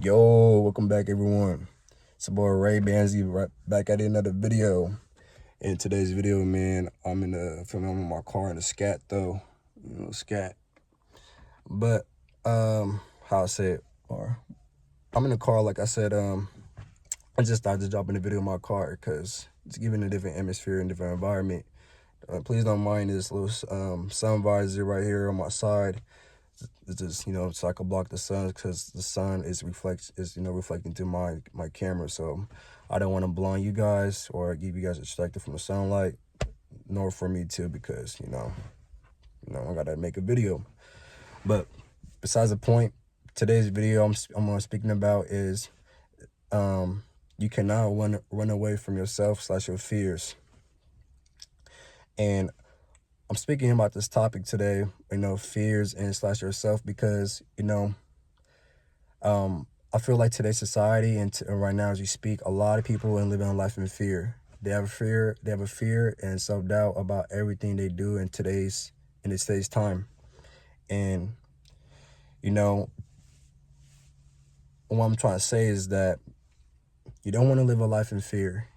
Yo, welcome back everyone. It's your boy Ray Banzi right back at another video. In today's video, man, I'm in the filming with my car in the scat though. Scat. But how I say it, or I'm in the car like I said, I just started to drop in the video of my car because it's giving a different atmosphere and different environment. Please don't mind this little sun visor right here on my side. It's just, so I can block the sun because the sun is reflecting through my camera. So I don't want to blind you guys or give you guys distracted from the sunlight, nor for me too, because I gotta make a video. But besides the point, today's video I'm speaking about is you cannot run away from yourself / your fears. And I'm speaking about this topic today, fears and / yourself, because I feel like today's society and right now as we speak, a lot of people are living life in fear. They have a fear and self-doubt about everything they do in today's time. And what I'm trying to say is that you don't want to live a life in fear.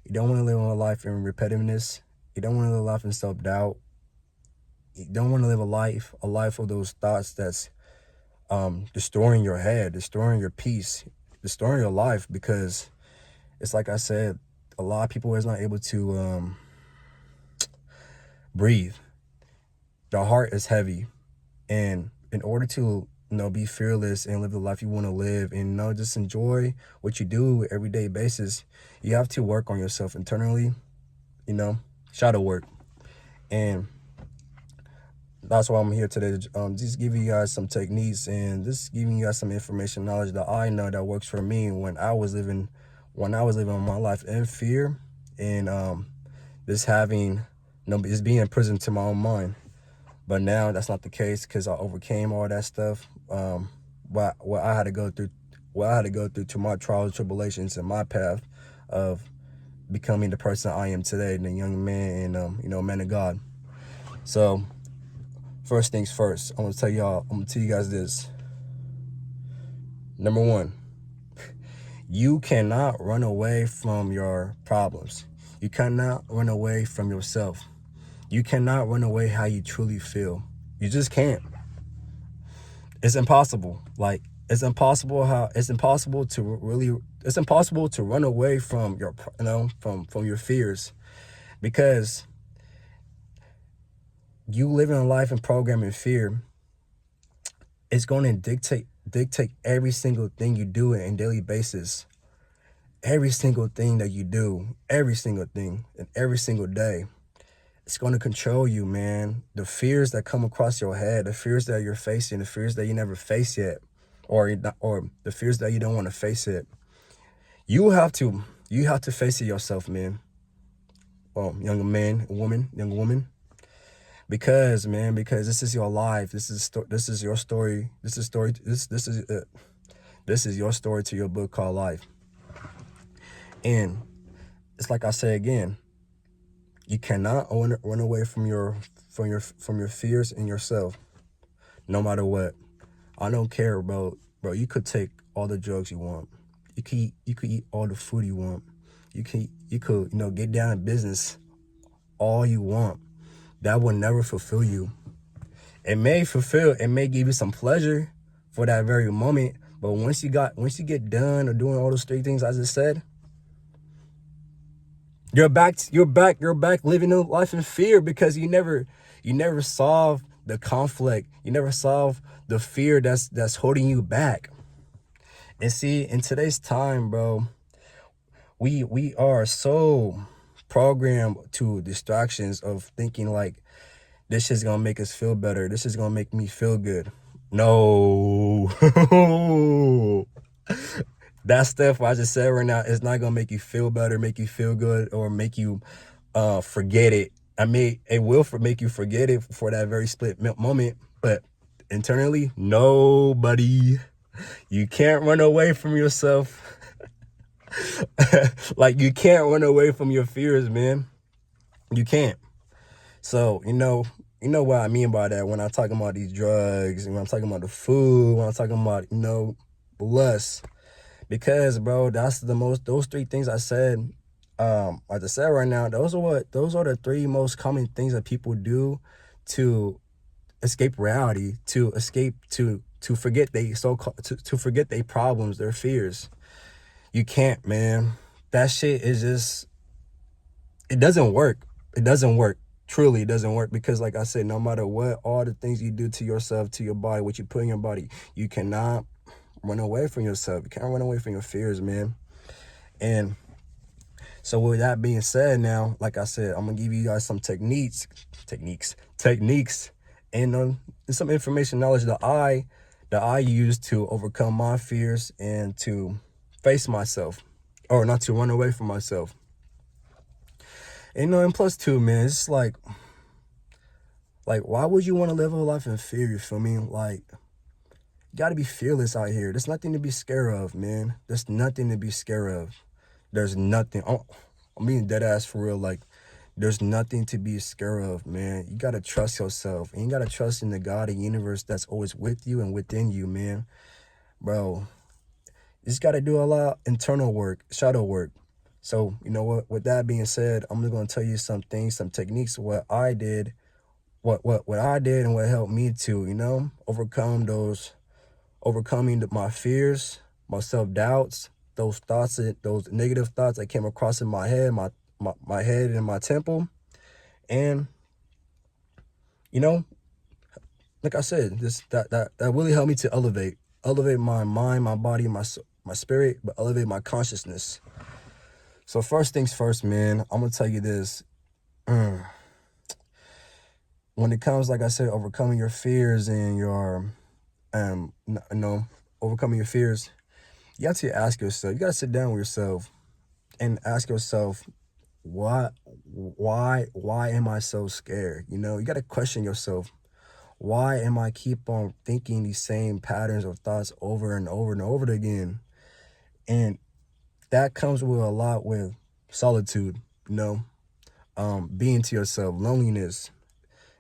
You don't want to live a life in repetitiveness. You don't want to live a life in self-doubt. You don't want to live a life of those thoughts that's destroying your head, destroying your peace, destroying your life, because it's like I said, a lot of people is not able to breathe. Their heart is heavy, and in order to be fearless and live the life you want to live and just enjoy what you do everyday basis, you have to work on yourself internally, shadow work. And that's why I'm here today, just giving you guys some techniques and just giving you guys some information, knowledge that I know that works for me when I was living my life in fear and just being in prison to my own mind. But now that's not the case because I overcame all that stuff. What I had to go through to my trials and tribulations and my path of becoming the person I am today, the young man and man of God. So first things first, I'm gonna tell you guys this. Number one, you cannot run away from your problems. You cannot run away from yourself. You cannot run away how you truly feel. You just can't. It's impossible. It's impossible to run away from your from your fears, because you living a life and programming fear, it's going to dictate every single thing you do on a daily basis. Every single thing that you do, every single thing, and every single day, it's going to control you, man. The fears that come across your head, the fears that you're facing, the fears that you never faced yet, or the fears that you don't want to face it. You have to face it yourself, man. Well, young woman. Because this is your life. This is your story. This is your story to your book called life. And it's like I say again, you cannot run away from your fears and yourself, no matter what. I don't care, bro. You could take all the drugs you want. You could eat all the food you want. You could get down in business all you want. That will never fulfill you. It may give you some pleasure for that very moment, but once you get done or doing all those three things I just said, you're back living a life in fear, because you never solve the conflict. You never solve the fear that's holding you back. And see, in today's time, bro, we are so programmed to distractions of thinking like, this is gonna make us feel better. This is gonna make me feel good. No. That stuff I just said right now is not gonna make you feel better, make you feel good, or make you forget it. It will make you forget it for that very split moment, but internally, nobody. You can't run away from yourself. Like, you can't run away from your fears, man. You can't. So, you know what I mean by that when I'm talking about these drugs, and when I'm talking about the food, when I'm talking about, less. Because, bro, those 3 things I said, like I said right now, those are the 3 most common things that people do to escape reality, to escape, to forget to forget their problems, their fears. You can't, man. That shit is just, it doesn't work. It doesn't work. Truly, it doesn't work, because like I said, no matter what, all the things you do to yourself, to your body, what you put in your body, you cannot run away from yourself. You can't run away from your fears, man. And so with that being said, now, like I said, I'm gonna give you guys some techniques, and some information, knowledge that I use to overcome my fears and to face myself, or not to run away from myself. And and plus too, man, it's like why would you want to live a life in fear? You feel me? Like, you gotta be fearless out here. There's nothing to be scared of, man. There's nothing to be scared of. There's nothing. I'm being dead ass for real. Like, there's nothing to be scared of, man. You gotta trust yourself, and you gotta trust in the God and universe that's always with you and within you, man. Bro, you just gotta do a lot of internal work, shadow work. So, you know what? With that being said, I'm just gonna tell you some things, some techniques, what I did, what I did, and what helped me to, overcoming my fears, my self-doubts, those thoughts, those negative thoughts that came across in my head, my head and my temple. And, like I said, that really helped me to elevate my mind, my body, my spirit, but elevate my consciousness. So first things first, man, I'm gonna tell you this. When it comes, like I said, overcoming your fears and your, overcoming your fears, you have to ask yourself, you gotta sit down with yourself and ask yourself, why am I so scared? You gotta question yourself. Why am I keep on thinking these same patterns of thoughts over and over and over again? And that comes with a lot with solitude, being to yourself, loneliness.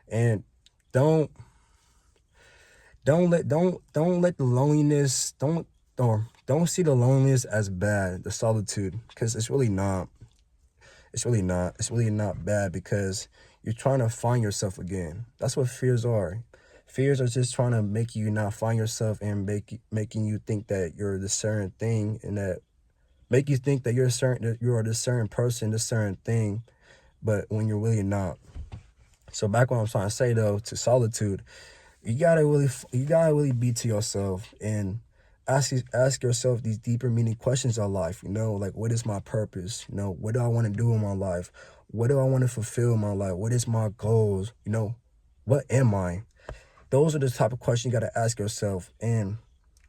And don't let the loneliness, don't see the loneliness as bad, the solitude, because it's really not. It's really not bad, because you're trying to find yourself again. That's what fears are. Fears are just trying to make you not find yourself, and making you think that you're this certain thing, and that make you think that you're this certain person, this certain thing, but when you're really not. So back what I'm trying to say though, to solitude, you gotta really be to yourself and ask yourself these deeper meaning questions of life. Like, what is my purpose? What do I want to do in my life? What do I want to fulfill in my life? What is my goals? What am I? Those are the type of questions you gotta ask yourself, and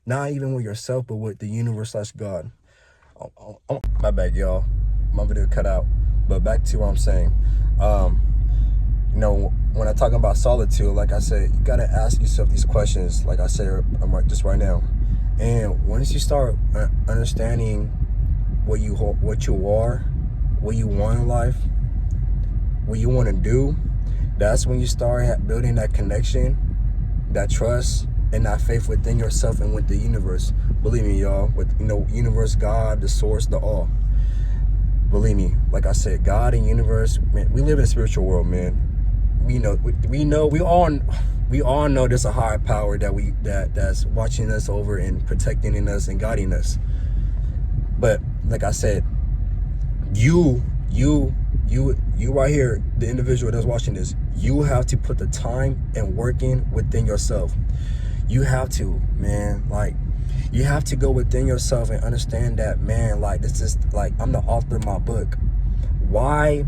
not even with yourself, but with the universe/God. My bad, y'all. My video cut out. But back to what I'm saying. When I'm talking about solitude, like I said, you gotta ask yourself these questions, like I said just right now. And once you start understanding what you are, what you want in life, what you want to do, that's when you start building that connection, that trust, and that faith within yourself and with the universe. Believe me, y'all, with universe, God, the source, the all. Believe me, like I said, God and universe, man, we live in a spiritual world, man. We all know there's a higher power that's watching us over and protecting us and guiding us. But like I said, you right here, the individual that's watching this, you have to put the time and work in within yourself. You have to, man. Like, you have to go within yourself and understand that, man, like, this is like, I'm the author of my book. Why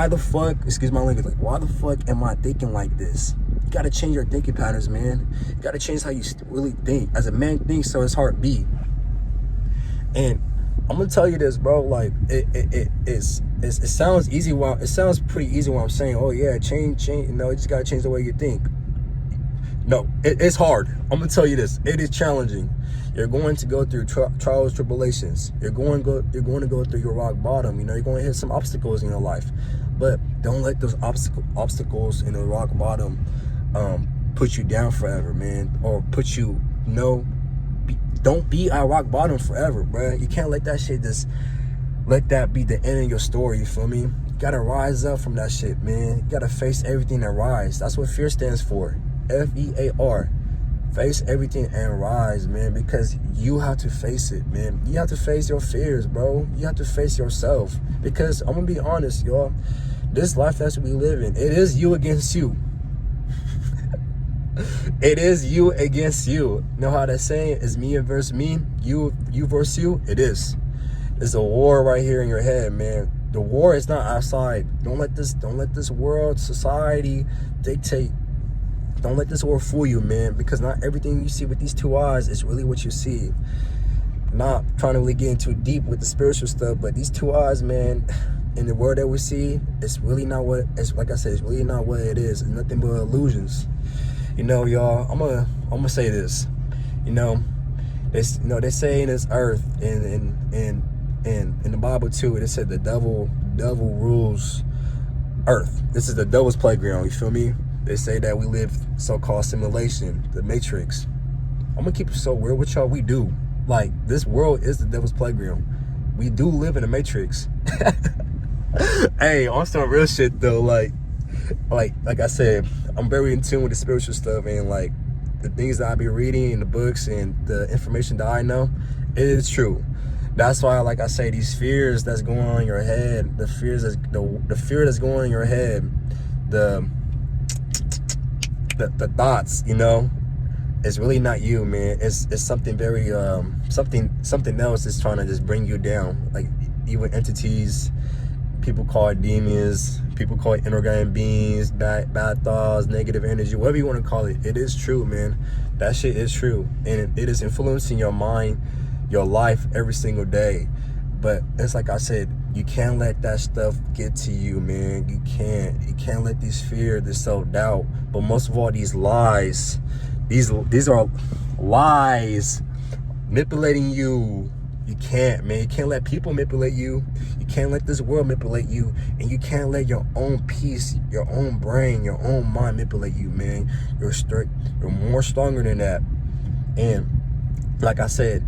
the fuck, excuse my language, like, why the fuck am I thinking like this? You gotta change your thinking patterns, man. You gotta change how you really think. As a man thinks, so his heart beat. And I'm gonna tell you this, bro. Like, it sounds easy. It sounds pretty easy when I'm saying, oh yeah, change. You just gotta change the way you think. No, it's hard. I'm gonna tell you this. It is challenging. You're going to go through trials, tribulations. You're going to go through your rock bottom. You're going to hit some obstacles in your life, but don't let those obstacles in the rock bottom put you down forever, man, or put you don't be at rock bottom forever, bro. You can't let that shit just, let that be the end of your story, you feel me? You gotta rise up from that shit, man. You gotta face everything and rise. That's what fear stands for. F-E-A-R. Face everything and rise, man, because you have to face it, man. You have to face your fears, bro. You have to face yourself. Because I'm gonna be honest, y'all. This life that we live in, it is you against you. It is you against you. You know how that saying is me versus me, you versus you? It is. There's a war right here in your head, man. The war is not outside. Don't let this world, society dictate. Don't let this world fool you, man, because not everything you see with these two eyes is really what you see. Not trying to really get into deep with the spiritual stuff, but these two eyes, man, in the world that we see, it's really not what, it's like I said, it's really not what it is. It's nothing but illusions. You know, y'all, I'm gonna say this. You know, they say in this earth, and in the Bible too, it said the devil rules earth. This is the devil's playground, you feel me? They say that we live so-called simulation, the Matrix. I'm gonna keep it so real with y'all. We do. Like, this world is the devil's playground. We do live in a Matrix. Hey, on some real shit though, like I said, I'm very in tune with the spiritual stuff, and like the things that I be reading in the books and the information that I know, it is true. That's why, like I say, these fears that's going on in your head, the fear that's going on in your head, the thoughts, you know, it's really not you, man. It's something very something else is trying to just bring you down. Like evil entities, people call it demons, people call it inorganic beings, bad thoughts, negative energy, whatever you want to call it. It is true, man. That shit is true, and it is influencing your mind, your life every single day. But it's like I said, you can't let that stuff get to you, man. You can't let these fear, this self-doubt, but most of all, these lies. These are lies manipulating you. You can't, man. You can't let people manipulate you. You can't let this world manipulate you. And you can't let your own peace, your own brain, your own mind manipulate you, man. You're more stronger than that. And like I said,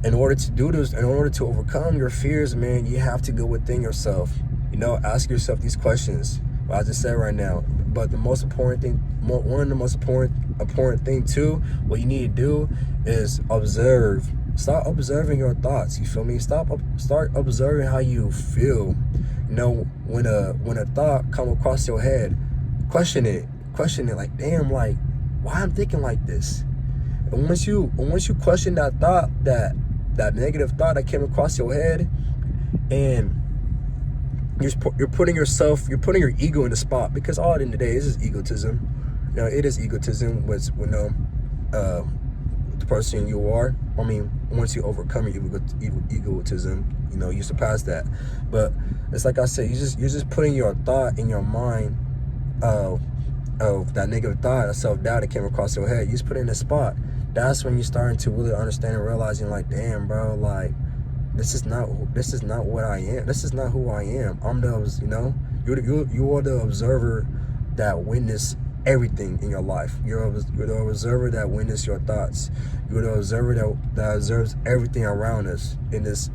in order to do this, in order to overcome your fears, man, you have to go within yourself. You know, ask yourself these questions, what I just said right now. But the most important thing, one of the most important thing too, what you need to do is observe. Start observing your thoughts. You feel me? Start observing how you feel. You know, when a thought come across your head, question it. Like, damn, like, why I'm thinking like this? And once you question that thought, that negative thought that came across your head, and you're putting your ego in the spot, because all in the day, this is egotism. You know, it is egotism. Was the person you are. I mean, once you overcome your egotism, you know, you surpass that. But it's like I said, you're just putting your thought in your mind of that negative thought, that self-doubt that came across your head. You just put it in the spot. That's when you're starting to really understand and realizing, like, damn, bro, like, this is not what I am. This is not who I am. I'm the, you know, you are the observer that witness everything in your life. You're the observer that witness your thoughts. You're the observer that observes everything around us in this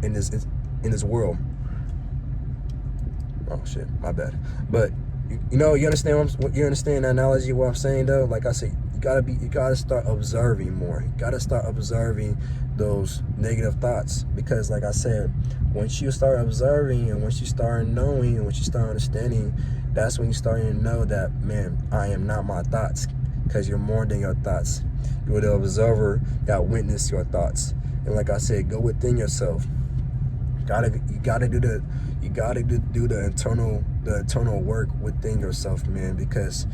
world. Oh shit, my bad. But you know, you understand the analogy, what I'm saying though? Like I said, you gotta start observing more. You gotta start observing those negative thoughts, because like I said, once you start observing, and once you start knowing, and once you start understanding, that's when you're starting to know that, man, I am not my thoughts, because you're more than your thoughts. You're the observer that witness your thoughts. And like I said, go within yourself. You gotta do the internal work within yourself, man, because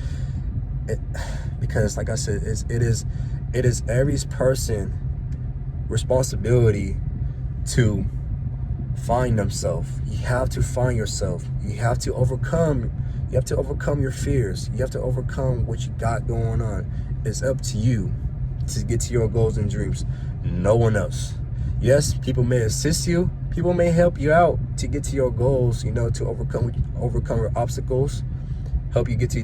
like I said, it is every person's responsibility to find themselves. You have to find yourself. You have to overcome your fears. You have to overcome what you got going on. It's up to you to get to your goals and dreams. No one else. Yes, people may assist you. People may help you out to get to your goals, you know, to overcome your obstacles, help you to get to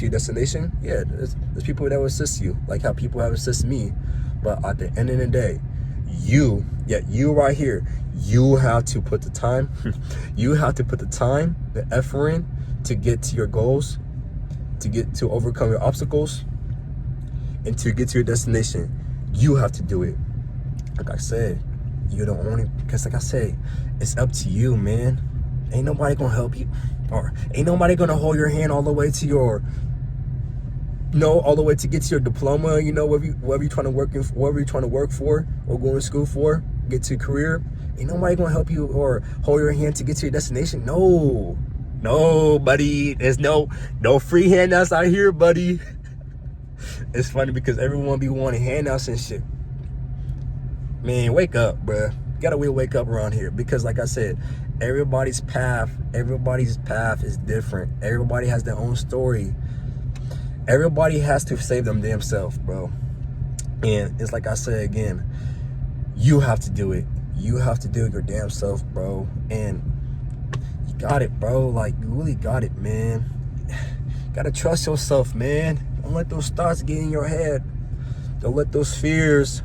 your destination. Yeah, there's people that will assist you, like how people have assisted me. But at the end of the day, you right here, you have to put the time, you have to put the time, the effort in to get to your goals, to overcome your obstacles, and to get to your destination. You have to do it. Like I said, you're the only, because like I said, it's up to you, man. Ain't nobody gonna help you, or ain't nobody gonna hold your hand all the way to your, all the way to get to your diploma, wherever you're trying to work for or go to school for, get to a career. Ain't nobody gonna help you or hold your hand to get to your destination. No, buddy. There's no free handouts out here, buddy. It's funny because everyone be wanting handouts and shit. Man, wake up, bruh. You gotta wake up around here, because like I said, everybody's path is different. Everybody has their own story. Everybody has to save them damn self, bro. And it's like I said again, you have to do it. You have to do it your damn self, bro. And you got it, bro. Like, you really got it, man. You gotta trust yourself, man. Don't let those thoughts get in your head. Don't let those fears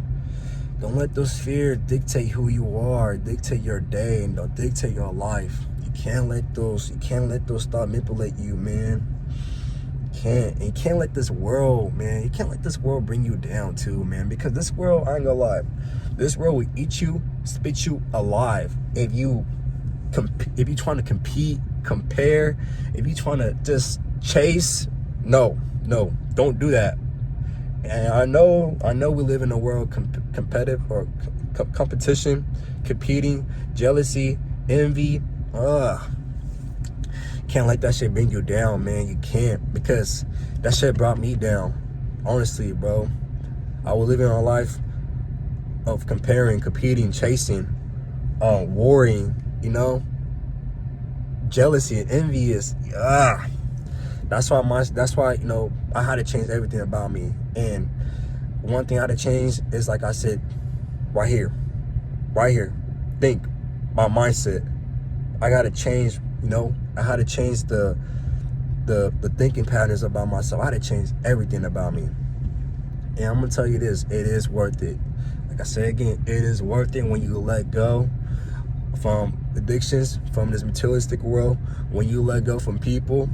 dictate who you are, dictate your day, and don't dictate your life. You can't let those thoughts manipulate you, man. You can't let this world, man. You can't let this world bring you down too, man. Because this world, I ain't gonna lie, this world will eat you, spit you alive if you trying to compete, compare, if you trying to just chase. No, don't do that. And I know we live in a world competitive or competition, competing, jealousy, envy. Can't let that shit bring you down, man. You can't, because that shit brought me down. Honestly, bro. I was living a life of comparing, competing, chasing, worrying, jealousy and envy is that's why I had to change everything about me. And one thing I had to change is, like I said, right here. Think, my mindset. I gotta change, I had to change the thinking patterns about myself. I had to change everything about me. And I'm gonna tell you this, it is worth it. Like I said again, it is worth it when you let go from addictions, from this materialistic world, when you let go from people,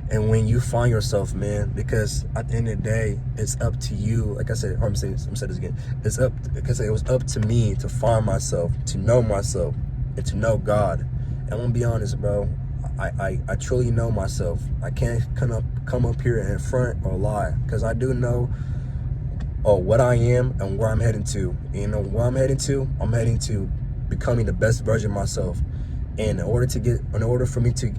and when you find yourself, man. Because at the end of the day, it's up to you. Like I said, I'm saying this again. It was up to me to find myself, to know myself, and to know God. And I'm gonna be honest, bro. I truly know myself. I can't come up here in front or lie, because I do know what I am and where I'm heading to. And where I'm heading to becoming the best version of myself. And in order for me to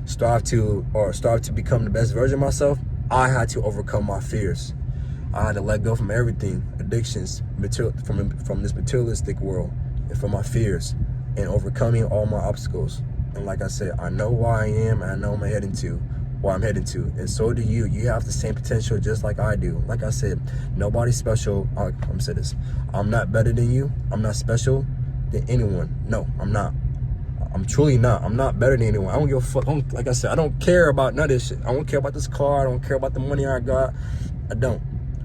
strive to become the best version of myself, I had to overcome my fears. I had to let go from everything, addictions, from this materialistic world, and from my fears, and overcoming all my obstacles. And like I said, I know where I am, and I know where I'm heading to, and so do you. You have the same potential just like I do. Like I said, nobody's special. I'm gonna say this: I'm not better than you. I'm not special than anyone. No, I'm not. I'm truly not. I'm not better than anyone. I don't give a fuck. Like I said, I don't care about none of this shit. I don't care about this car. I don't care about the money I got. I don't.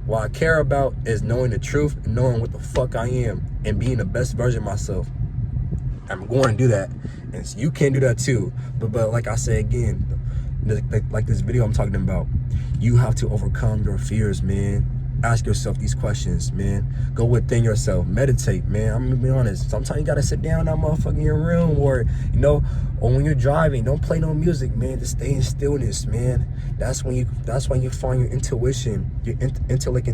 What I care about is knowing the truth and knowing what the fuck I am and being the best version of myself. I'm going to do that. And you can do that too. But like I say again, like this video I'm talking about, you have to overcome your fears, man. Ask yourself these questions, man. Go within yourself. Meditate, man. I'm gonna be honest. Sometimes you gotta sit down in that motherfucking room, or when you're driving, don't play no music, man. Just stay in stillness, man. That's when you find your intuition, your intellect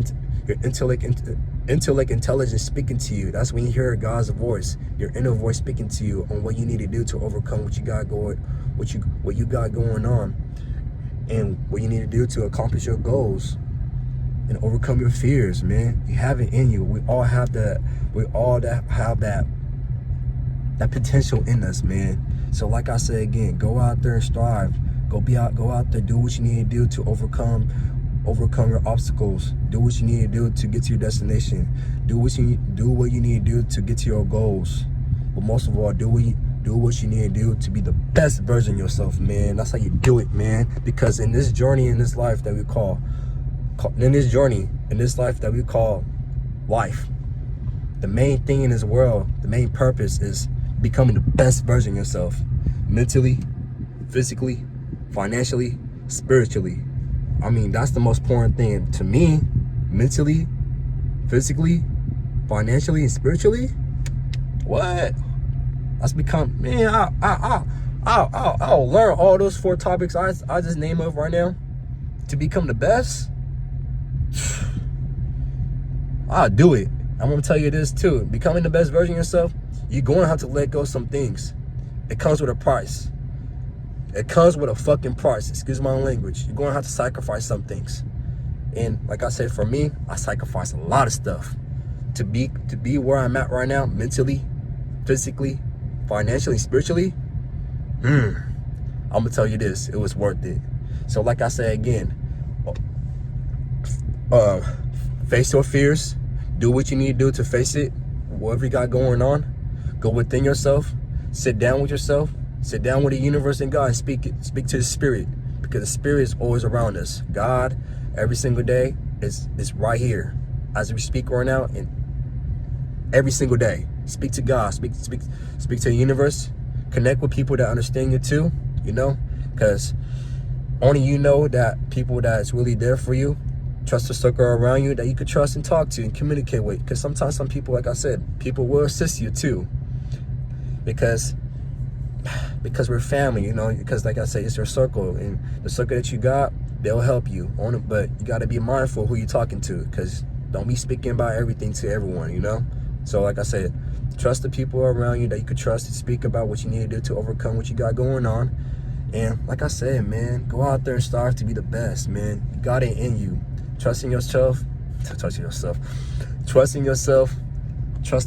intelligence speaking to you. That's when you hear God's voice, your inner voice speaking to you on what you need to do to overcome what you got going on, and what you need to do to accomplish your goals and overcome your fears, man. You have it in you. We all have that. We all have that potential in us, man. So like I said again, go out there and strive. Go out there, do what you need to do to overcome your obstacles. Do what you need to do to get to your destination. Do what you need to do to get to your goals. But most of all, do Do what you need to do to be the best version of yourself, man. That's how you do it, man. Because in this journey, in this life that we call life, the main thing in this world, the main purpose is becoming the best version of yourself. Mentally, physically, financially, spiritually. I mean, that's the most important thing to me. Mentally, physically, financially, and spiritually. What? Let's become, man, I'll learn all those 4 topics I just named up right now to become the best. I'll do it. I'm gonna tell you this too. Becoming the best version of yourself, you're gonna have to let go of some things. It comes with a price. It comes with a fucking price. Excuse my language. You're gonna have to sacrifice some things. And like I said, for me, I sacrificed a lot of stuff to be where I'm at right now, mentally, physically, financially, spiritually. I'm gonna tell you this, it was worth it. So like I say again, face your fears. Do what you need to do to face it. Whatever you got going on, go within yourself. Sit down with yourself. Sit down with the universe and God. Speak to the spirit, because the spirit is always around us. God, every single day, is right here as we speak right now. And every single day, speak to God. Speak to the universe. Connect with people that understand you too. You know, because only you know that people that's really there for you. Trust a circle around you that you could trust and talk to and communicate with. Because sometimes some people, like I said, people will assist you too. Because we're family, you know. Because like I said, it's your circle, and the circle that you got, they'll help you on it. But you got to be mindful who you're talking to, because don't be speaking about everything to everyone, you know. So like I said, trust the people around you that you could trust to speak about what you need to do to overcome what you got going on. And like I said, man, go out there and strive to be the best, man. You got it in you. Trust in yourself. Trust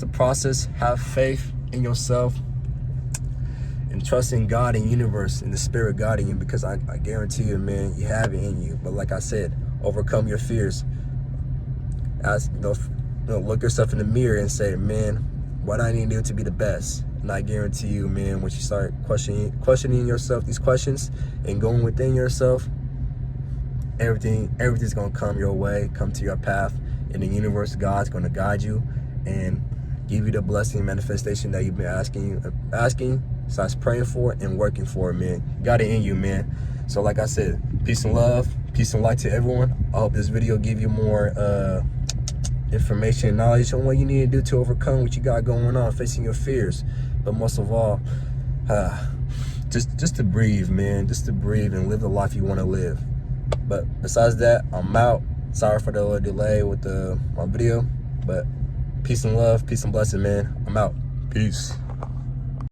the process. Have faith in yourself. And trust in God and universe and the spirit guiding you, because I guarantee you, man, you have it in you. But like I said, overcome your fears. Ask, look yourself in the mirror and say, man, what I need to do to be the best. And I guarantee you, man, once you start questioning yourself these questions and going within yourself, everything's gonna come your way, come to your path, and the universe, God's gonna guide you and give you the blessing and manifestation that you've been asking, starts praying for and working for, man. Got it in you, man. So like I said, peace and love, peace and light to everyone. I hope this video give you more information and knowledge on what you need to do to overcome what you got going on, facing your fears. But most of all, just to breathe, man. Just to breathe and live the life you want to live. But besides that, I'm out. Sorry for the little delay with my video. But peace and love, peace and blessing, man. I'm out. Peace.